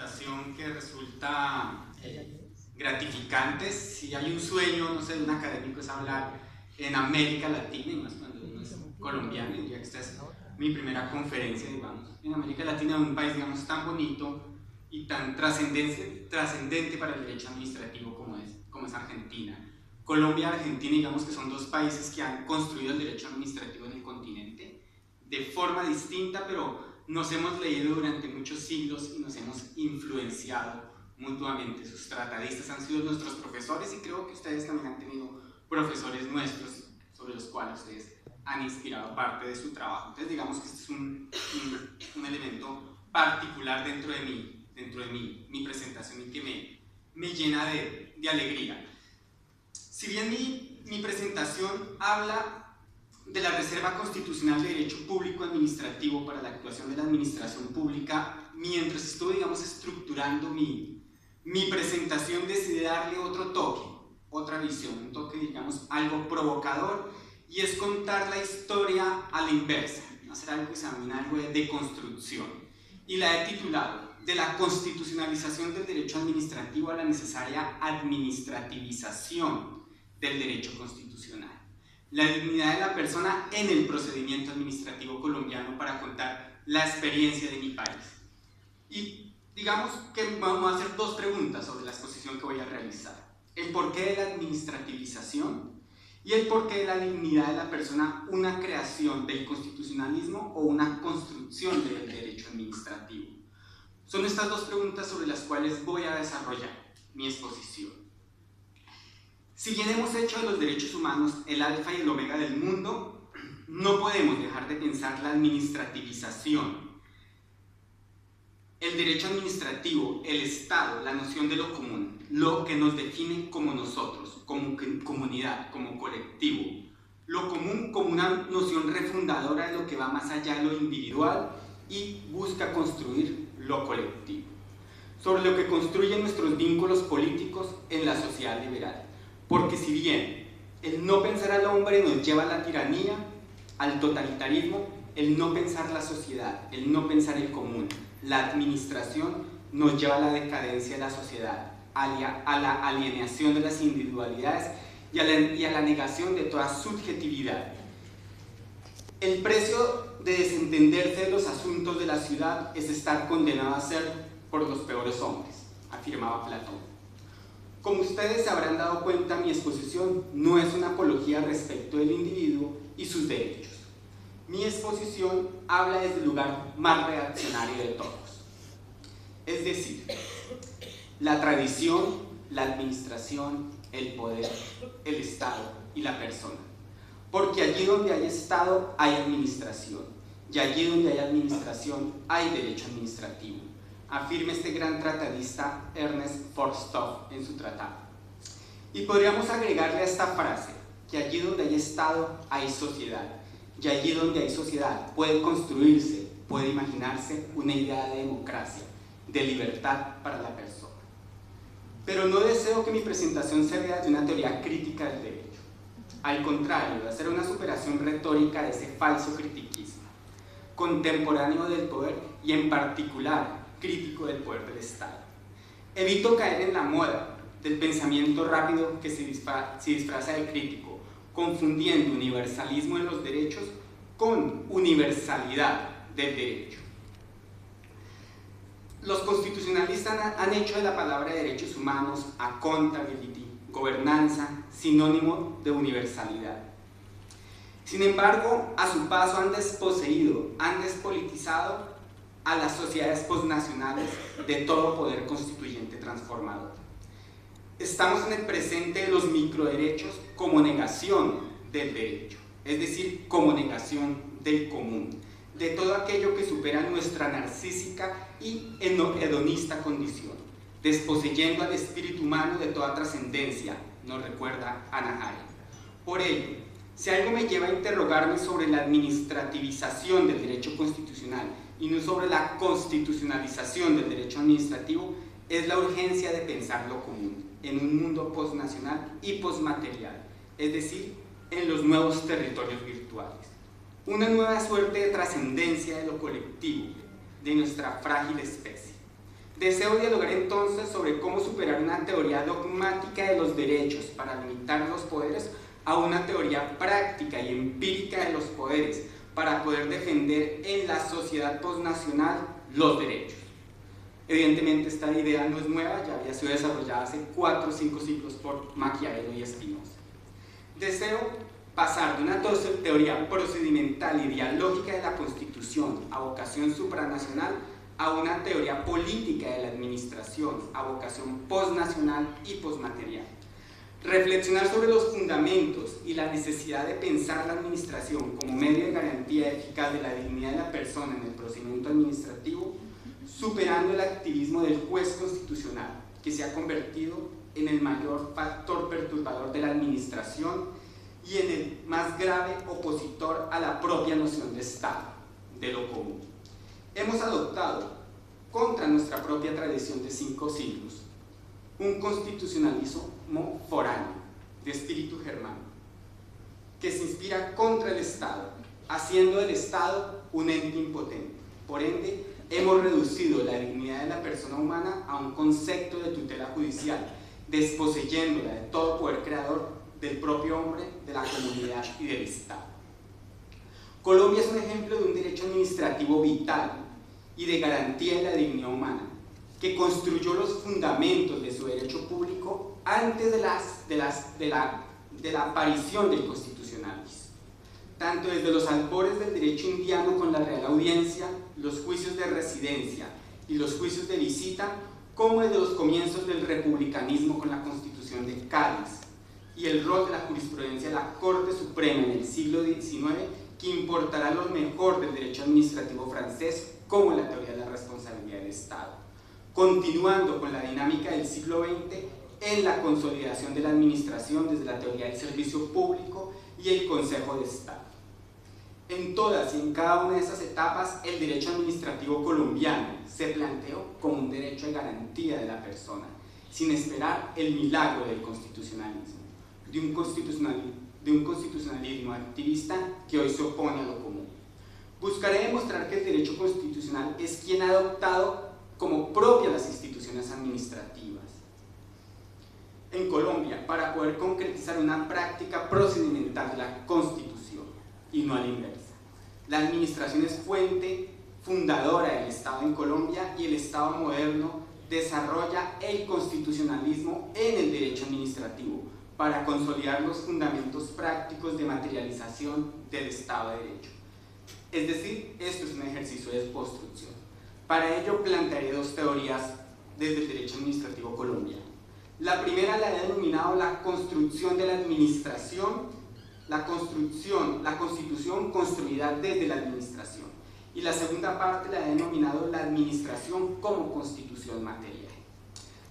presentación que resulta gratificante. Si hay un sueño, no sé, de un académico, es hablar en América Latina, y más cuando uno es colombiano, y ya que esta es mi primera conferencia, digamos, en América Latina, un país, digamos, tan bonito y tan trascendente para el derecho administrativo como es Argentina. Colombia y Argentina, digamos que son dos países que han construido el derecho administrativo en el continente de forma distinta, pero nos hemos leído durante muchos siglos y nos hemos influenciado mutuamente. Sus tratadistas han sido nuestros profesores y creo que ustedes también han tenido profesores nuestros sobre los cuales ustedes han inspirado parte de su trabajo. Entonces digamos que este es un elemento particular dentro de mi presentación y que me llena de alegría. Si bien mi presentación habla de la Reserva Constitucional de Derecho Público Administrativo para la actuación de la administración pública, mientras estuve, digamos, estructurando mi presentación decidí darle otro toque, otra visión, un toque, digamos, algo provocador, y es contar la historia a la inversa, hacer algo que se denomina algo de deconstrucción, y la he titulado de la constitucionalización del derecho administrativo a la necesaria administrativización del derecho constitucional. La dignidad de la persona en el procedimiento administrativo colombiano, para contar la experiencia de mi país. Y digamos que vamos a hacer dos preguntas sobre la exposición que voy a realizar: el porqué de la administrativización y el porqué de la dignidad de la persona, una creación del constitucionalismo o una construcción del derecho administrativo. Son estas dos preguntas sobre las cuales voy a desarrollar mi exposición. Si bien hemos hecho de los derechos humanos el alfa y el omega del mundo, no podemos dejar de pensar la administrativización. El derecho administrativo, el Estado, la noción de lo común, lo que nos define como nosotros, como comunidad, como colectivo. Lo común como una noción refundadora de lo que va más allá de lo individual y busca construir lo colectivo. Sobre lo que construyen nuestros vínculos políticos en la sociedad liberal. Porque si bien el no pensar al hombre nos lleva a la tiranía, al totalitarismo, el no pensar la sociedad, el no pensar el común, la administración nos lleva a la decadencia de la sociedad, a la alienación de las individualidades y a la negación de toda subjetividad. El precio de desentenderse de los asuntos de la ciudad es estar condenado a ser por los peores hombres, afirmaba Platón. Como ustedes se habrán dado cuenta, mi exposición no es una apología respecto del individuo y sus derechos. Mi exposición habla desde el lugar más reaccionario de todos. Es decir, la tradición, la administración, el poder, el Estado y la persona. Porque allí donde hay Estado hay administración, y allí donde hay administración hay derecho administrativo, afirma este gran tratadista Ernest Forsthoff en su tratado. Y podríamos agregarle a esta frase que allí donde hay Estado hay sociedad, y allí donde hay sociedad puede construirse, puede imaginarse una idea de democracia, de libertad para la persona. Pero no deseo que mi presentación se vea de una teoría crítica del derecho. Al contrario, de hacer una superación retórica de ese falso critiquismo, contemporáneo del poder y en particular crítico del poder del Estado. Evito caer en la moda del pensamiento rápido que se disfraza de crítico, confundiendo universalismo de los derechos con universalidad del derecho. Los constitucionalistas han hecho de la palabra de derechos humanos, accountability, gobernanza, sinónimo de universalidad. Sin embargo, a su paso han desposeído, han despolitizado a las sociedades posnacionales de todo poder constituyente transformador. Estamos en el presente de los microderechos como negación del derecho, es decir, como negación del común, de todo aquello que supera nuestra narcísica y hedonista condición, desposeyendo al espíritu humano de toda trascendencia, nos recuerda Hannah Arendt. Por ello, si algo me lleva a interrogarme sobre la administrativización del derecho constitucional y no sobre la constitucionalización del derecho administrativo, es la urgencia de pensar lo común en un mundo postnacional y postmaterial, es decir, en los nuevos territorios virtuales. Una nueva suerte de trascendencia de lo colectivo, de nuestra frágil especie. Deseo dialogar entonces sobre cómo superar una teoría dogmática de los derechos para limitar los poderes a una teoría práctica y empírica de los poderes para poder defender en la sociedad postnacional los derechos. Evidentemente esta idea no es nueva, ya había sido desarrollada hace 4 o 5 siglos por Maquiavelo y Spinoza. Deseo pasar de una teoría procedimental y dialógica de la Constitución a vocación supranacional a una teoría política de la administración a vocación postnacional y postmaterial. Reflexionar sobre los fundamentos y la necesidad de pensar la administración como medio de garantía eficaz de la dignidad de la persona en el procedimiento administrativo, superando el activismo del juez constitucional, que se ha convertido en el mayor factor perturbador de la administración y en el más grave opositor a la propia noción de Estado, de lo común. Hemos adoptado, contra nuestra propia tradición de 5 siglos, un constitucionalismo foráneo, de espíritu germano, que se inspira contra el Estado, haciendo del Estado un ente impotente. Por ende, hemos reducido la dignidad de la persona humana a un concepto de tutela judicial, desposeyéndola de todo poder creador del propio hombre, de la comunidad y del Estado. Colombia es un ejemplo de un derecho administrativo vital y de garantía de la dignidad humana, que construyó los fundamentos de su derecho público antes de la aparición del constitucionalismo, tanto desde los albores del derecho indiano con la Real Audiencia, los juicios de residencia y los juicios de visita, como desde los comienzos del republicanismo con la Constitución de Cádiz y el rol de la jurisprudencia de la Corte Suprema en el siglo XIX, que importará lo mejor del derecho administrativo francés como la teoría de la responsabilidad del Estado, continuando con la dinámica del siglo XX en la consolidación de la administración desde la teoría del servicio público y el Consejo de Estado. En todas y en cada una de esas etapas, el derecho administrativo colombiano se planteó como un derecho de garantía de la persona, sin esperar el milagro del constitucionalismo, de un constitucionalismo activista que hoy se opone a lo común. Buscaré demostrar que el derecho constitucional es quien ha adoptado como propia las instituciones administrativas en Colombia para poder concretizar una práctica procedimental de la Constitución y no a la inversa. La administración es fuente fundadora del Estado en Colombia y el Estado moderno desarrolla el constitucionalismo en el derecho administrativo para consolidar los fundamentos prácticos de materialización del Estado de Derecho. Es decir, esto es un ejercicio de construcción. Para ello plantearé 2 teorías desde el derecho administrativo colombiano. La primera la he denominado la construcción de la administración, la constitución construida desde la administración. Y la segunda parte la he denominado la administración como constitución material.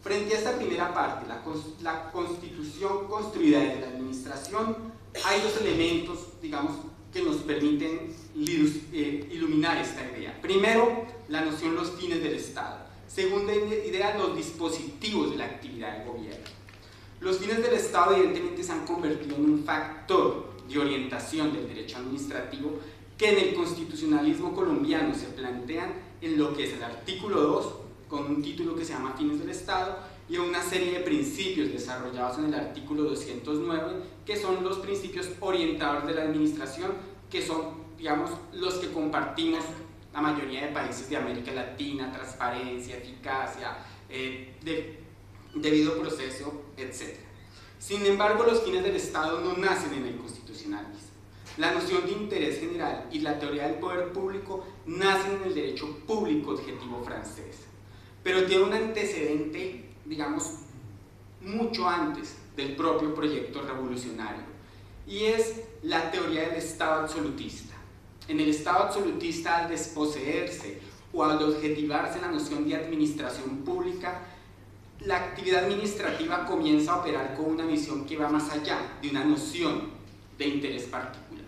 Frente a esta primera parte, la constitución construida desde la administración, hay 2 elementos, digamos, que nos permiten iluminar esta idea. Primero, la noción los fines del Estado. Segunda idea, los dispositivos de la actividad del gobierno. Los fines del Estado evidentemente se han convertido en un factor de orientación del derecho administrativo que en el constitucionalismo colombiano se plantean en lo que es el artículo 2, con un título que se llama Fines del Estado, y una serie de principios desarrollados en el artículo 209, que son los principios orientadores de la administración, que son, digamos, los que compartimos la mayoría de países de América Latina: transparencia, eficacia, debido proceso, etc. Sin embargo, los fines del Estado no nacen en el constitucionalismo. La noción de interés general y la teoría del poder público nacen en el derecho público objetivo francés, pero tiene un antecedente, digamos, mucho antes del propio proyecto revolucionario, y es la teoría del Estado absolutista. En el Estado absolutista, al desposeerse o al objetivarse la noción de administración pública, la actividad administrativa comienza a operar con una visión que va más allá de una noción de interés particular.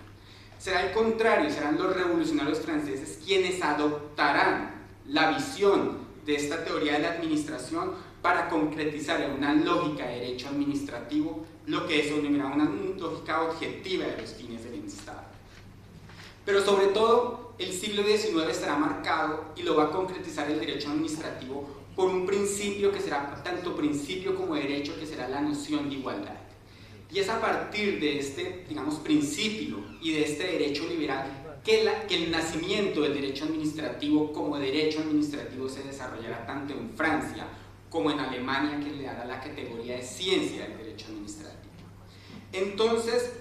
Será al contrario, serán los revolucionarios franceses quienes adoptarán la visión de esta teoría de la administración para concretizar en una lógica de derecho administrativo lo que es una lógica objetiva de los fines del Estado. Pero sobre todo, el siglo XIX estará marcado, y lo va a concretizar el derecho administrativo, por un principio que será tanto principio como derecho, que será la noción de igualdad. Y es a partir de este, digamos, principio y de este derecho liberal que el nacimiento del derecho administrativo como derecho administrativo se desarrollará tanto en Francia como en Alemania, que le dará la categoría de ciencia del derecho administrativo. Entonces,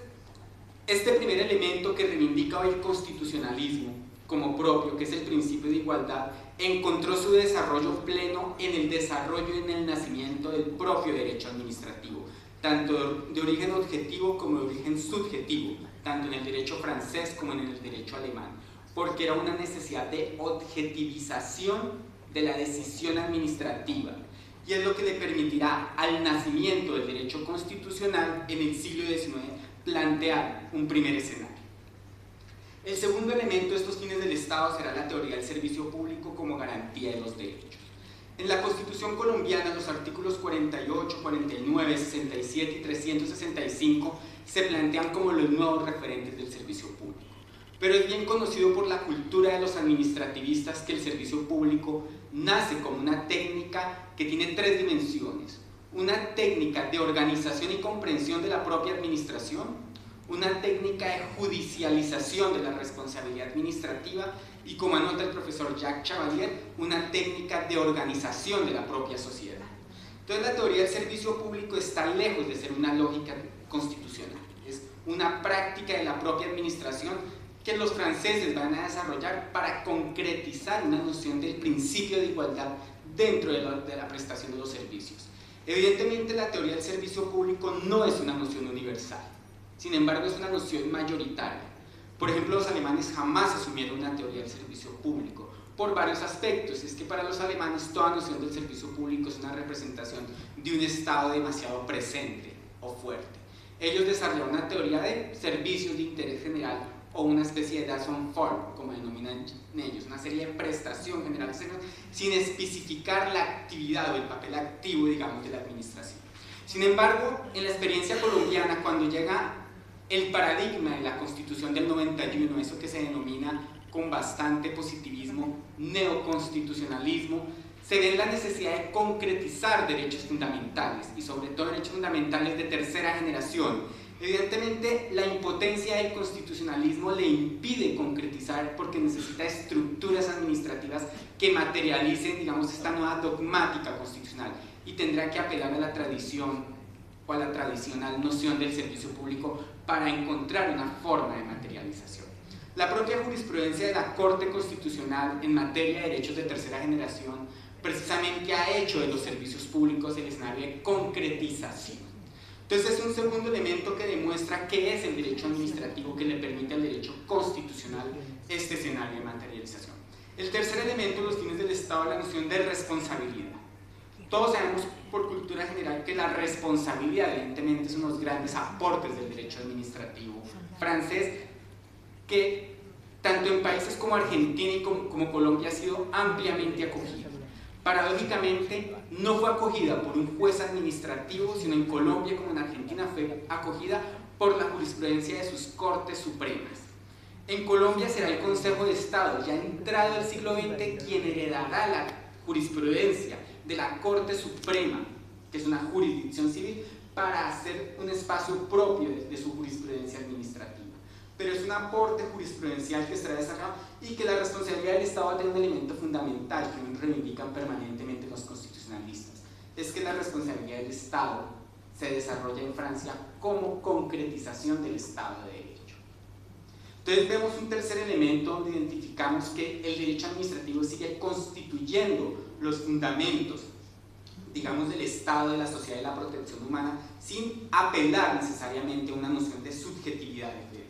este primer elemento que reivindica hoy el constitucionalismo como propio, que es el principio de igualdad, encontró su desarrollo pleno en el desarrollo y en el nacimiento del propio derecho administrativo, tanto de origen objetivo como de origen subjetivo, tanto en el derecho francés como en el derecho alemán, porque era una necesidad de objetivización de la decisión administrativa, y es lo que le permitirá al nacimiento del derecho constitucional en el siglo XIX plantear un primer escenario. El segundo elemento de estos fines del Estado será la teoría del servicio público como garantía de los derechos. En la Constitución colombiana, los artículos 48, 49, 67 y 365 se plantean como los nuevos referentes del servicio público. Pero es bien conocido por la cultura de los administrativistas que el servicio público nace como una técnica que tiene tres dimensiones: una técnica de organización y comprensión de la propia administración, una técnica de judicialización de la responsabilidad administrativa y, como anota el profesor Jacques Chevalier, una técnica de organización de la propia sociedad. Entonces, la teoría del servicio público está lejos de ser una lógica constitucional, es una práctica de la propia administración que los franceses van a desarrollar para concretizar una noción del principio de igualdad dentro de la prestación de los servicios. Evidentemente, la teoría del servicio público no es una noción universal, sin embargo es una noción mayoritaria. Por ejemplo, los alemanes jamás asumieron una teoría del servicio público por varios aspectos. Es que para los alemanes toda noción del servicio público es una representación de un Estado demasiado presente o fuerte. Ellos desarrollaron una teoría de servicios de interés general, o una especie de Dason Form, como denominan ellos, una serie de prestación general sin especificar la actividad o el papel activo, digamos, de la administración. Sin embargo, en la experiencia colombiana, cuando llega el paradigma de la Constitución del 91, eso que se denomina con bastante positivismo neoconstitucionalismo, se ve la necesidad de concretizar derechos fundamentales, y sobre todo derechos fundamentales de tercera generación. Evidentemente, la impotencia del constitucionalismo le impide concretizar porque necesita estructuras administrativas que materialicen, digamos, esta nueva dogmática constitucional, y tendrá que apelar a la tradición o a la tradicional noción del servicio público para encontrar una forma de materialización. La propia jurisprudencia de la Corte Constitucional en materia de derechos de tercera generación precisamente ha hecho de los servicios públicos el escenario de concretización. Entonces es un segundo elemento que demuestra qué es el derecho administrativo que le permite al derecho constitucional este escenario de materialización. El tercer elemento de los fines del Estado es la noción de responsabilidad. Todos sabemos por cultura general que la responsabilidad evidentemente es uno de los grandes aportes del derecho administrativo francés, que tanto en países como Argentina y como Colombia ha sido ampliamente acogida. Paradójicamente, no fue acogida por un juez administrativo, sino en Colombia como en Argentina fue acogida por la jurisprudencia de sus Cortes Supremas. En Colombia será el Consejo de Estado, ya entrado el siglo XX, quien heredará la jurisprudencia de la Corte Suprema, que es una jurisdicción civil, para hacer un espacio propio de su jurisprudencia administrativa. Pero es un aporte jurisprudencial que estará desarrollado y que la responsabilidad del Estado va a tener un elemento fundamental que reivindican permanentemente los constitucionalistas. Es que la responsabilidad del Estado se desarrolla en Francia como concretización del Estado de Derecho. Entonces vemos un tercer elemento donde identificamos que el derecho administrativo sigue constituyendo los fundamentos, digamos, del Estado, de la sociedad y de la protección humana, sin apelar necesariamente a una noción de subjetividad del derecho.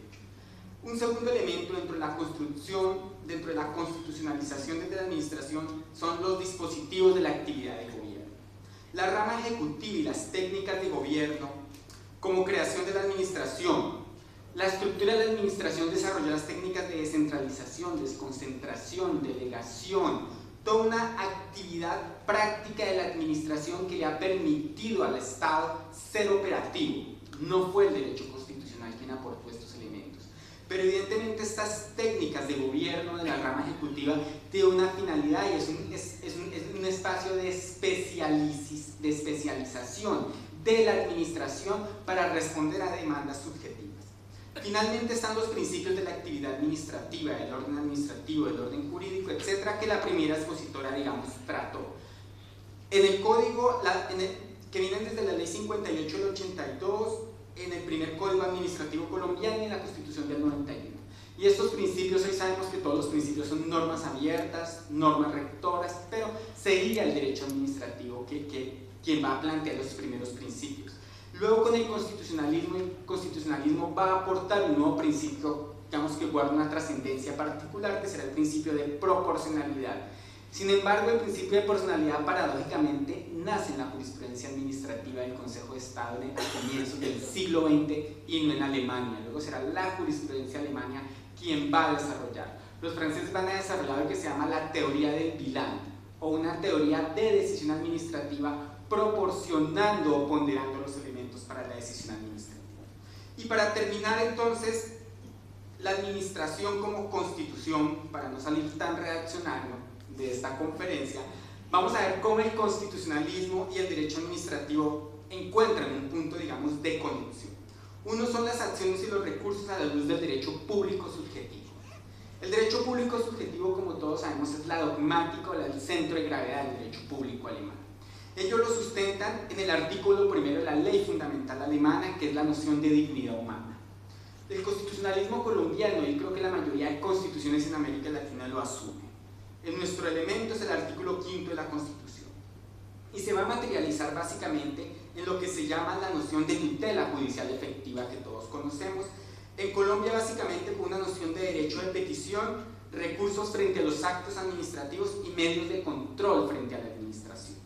Un segundo elemento dentro de la construcción, dentro de la constitucionalización de la administración, son los dispositivos de la actividad de gobierno. La rama ejecutiva y las técnicas de gobierno, como creación de la administración, la estructura de la administración desarrolló las técnicas de descentralización, desconcentración, delegación, toda una actividad práctica de la administración que le ha permitido al Estado ser operativo. No fue el derecho constitucional quien aportó estos elementos. Pero evidentemente estas técnicas de gobierno de la rama ejecutiva tienen una finalidad y es un espacio de especialización de la administración para responder a demandas subjetivas. Finalmente están los principios de la actividad administrativa, del orden administrativo, del orden jurídico, etcétera, que la primera expositora, digamos, trató. En el código, que vienen desde la ley 58 del 82, en el primer código administrativo colombiano y en la Constitución del 91. Y estos principios, hoy sabemos que todos los principios son normas abiertas, normas rectoras, pero sería el derecho administrativo quien va a plantear los primeros principios. Luego con el constitucionalismo va a aportar un nuevo principio, digamos, que guarda una trascendencia particular, que será el principio de proporcionalidad. Sin embargo, el principio de proporcionalidad paradójicamente nace en la jurisprudencia administrativa del Consejo de Estado a comienzos del siglo XX y no en Alemania. Luego será la jurisprudencia alemana quien va a desarrollar. Los franceses van a desarrollar lo que se llama la teoría del bilan, o una teoría de decisión administrativa proporcionando o ponderando los elementos para la decisión administrativa. Y para terminar entonces, la administración como constitución, para no salir tan reaccionario de esta conferencia, vamos a ver cómo el constitucionalismo y el derecho administrativo encuentran un punto, digamos, de conexión. Uno son las acciones y los recursos a la luz del derecho público subjetivo. El derecho público subjetivo, como todos sabemos, es la dogmática o el centro de gravedad del derecho público alemán. Ellos lo sustentan en el artículo primero de la ley fundamental alemana, que es la noción de dignidad humana. El constitucionalismo colombiano, y creo que la mayoría de constituciones en América Latina lo asume. Nuestro elemento es el artículo 5 de la Constitución y se va a materializar básicamente en lo que se llama la noción de tutela judicial efectiva que todos conocemos. En Colombia básicamente con una noción de derecho de petición, recursos frente a los actos administrativos y medios de control frente a la administración.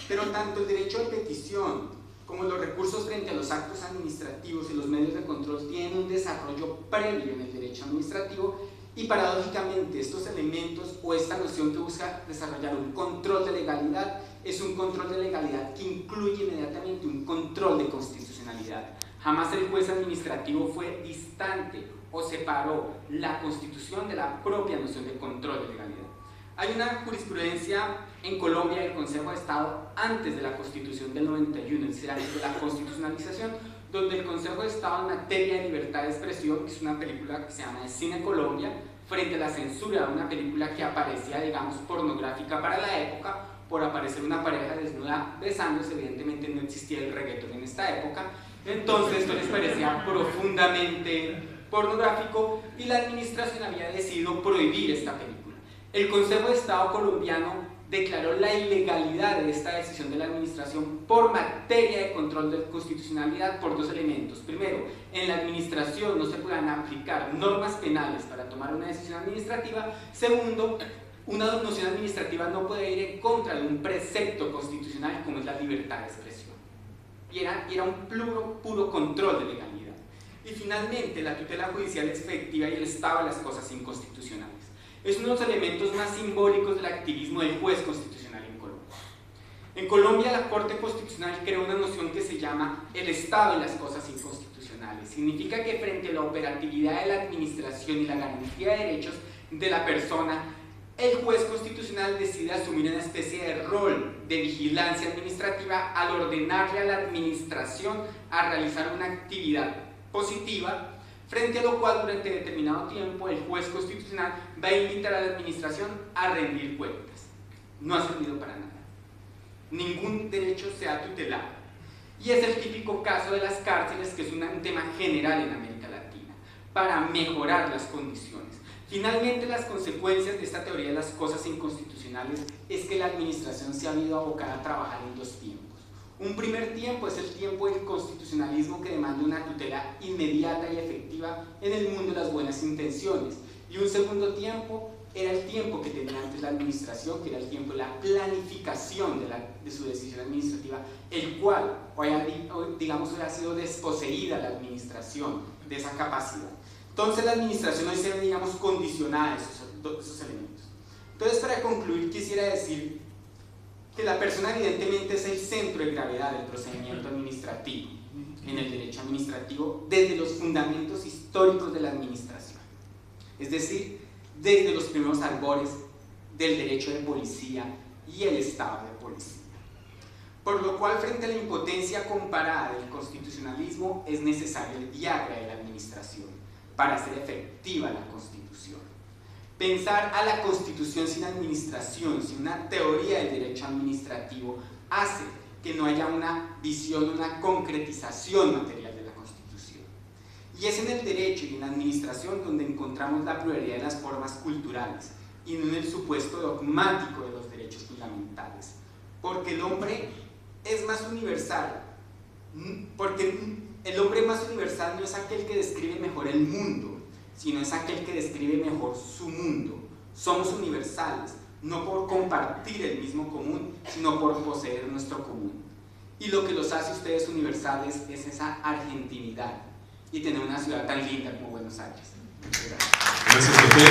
Pero tanto el derecho de petición como los recursos frente a los actos administrativos y los medios de control tienen un desarrollo previo en el derecho administrativo. Y paradójicamente estos elementos o esta noción que busca desarrollar un control de legalidad es un control de legalidad que incluye inmediatamente un control de constitucionalidad. Jamás el juez administrativo fue distante o separó la Constitución de la propia noción de control de legalidad. Hay una jurisprudencia en Colombia del Consejo de Estado antes de la Constitución del 91, es decir, antes de la constitucionalización, donde el Consejo de Estado en materia de libertad de expresión, que es una película que se llama Cine Colombia, frente a la censura de una película que aparecía, digamos, pornográfica para la época, por aparecer una pareja desnuda besándose, evidentemente no existía el reggaetón en esta época, entonces esto les parecía profundamente pornográfico y la administración había decidido prohibir esta película. El Consejo de Estado colombiano declaró la ilegalidad de esta decisión de la administración por materia de control de constitucionalidad por dos elementos. Primero, en la administración no se puedan aplicar normas penales para tomar una decisión administrativa. Segundo, una noción administrativa no puede ir en contra de un precepto constitucional como es la libertad de expresión. Y era un puro control de legalidad. Y finalmente, la tutela judicial efectiva y el estado de las cosas inconstitucionales. Es uno de los elementos más simbólicos del activismo del juez constitucional en Colombia. En Colombia la Corte Constitucional creó una noción que se llama el estado de las cosas inconstitucionales. Significa que frente a la operatividad de la administración y la garantía de derechos de la persona, el juez constitucional decide asumir una especie de rol de vigilancia administrativa al ordenarle a la administración a realizar una actividad positiva, frente a lo cual durante determinado tiempo el juez constitucional va a invitar a la administración a rendir cuentas. No ha servido para nada. Ningún derecho se ha tutelado. Y es el típico caso de las cárceles, que es un tema general en América Latina, para mejorar las condiciones. Finalmente, las consecuencias de esta teoría de las cosas inconstitucionales es que la administración se ha habido abocada a trabajar en dos tiempos. Un primer tiempo es el tiempo del constitucionalismo que demanda una tutela inmediata y efectiva en el mundo de las buenas intenciones. Y un segundo tiempo era el tiempo que tenía antes la administración, que era el tiempo de la planificación de su decisión administrativa, el cual, digamos, hoy ha sido desposeída la administración de esa capacidad. Entonces la administración hoy se ve, digamos, condicionada a esos elementos. Entonces, para concluir, quisiera decir que la persona evidentemente es el centro de gravedad del procedimiento administrativo en el derecho administrativo desde los fundamentos históricos de la administración. es decir, desde los primeros albores del derecho de policía y el estado de policía. Por lo cual, frente a la impotencia comparada del constitucionalismo, es necesario el Viagra de la administración para hacer efectiva la Constitución. Pensar a la Constitución sin administración, sin una teoría del derecho administrativo, hace que no haya una visión, una concretización material de la Constitución. Y es en el derecho y en la administración donde encontramos la pluralidad de las formas culturales y no en el supuesto dogmático de los derechos fundamentales. Porque el hombre es más universal, porque el hombre más universal no es aquel que describe mejor el mundo, sino es aquel que describe mejor su mundo. Somos universales, no por compartir el mismo común, sino por poseer nuestro común. Y lo que los hace ustedes universales es esa argentinidad y tener una ciudad tan linda como Buenos Aires. Gracias. Gracias a ustedes.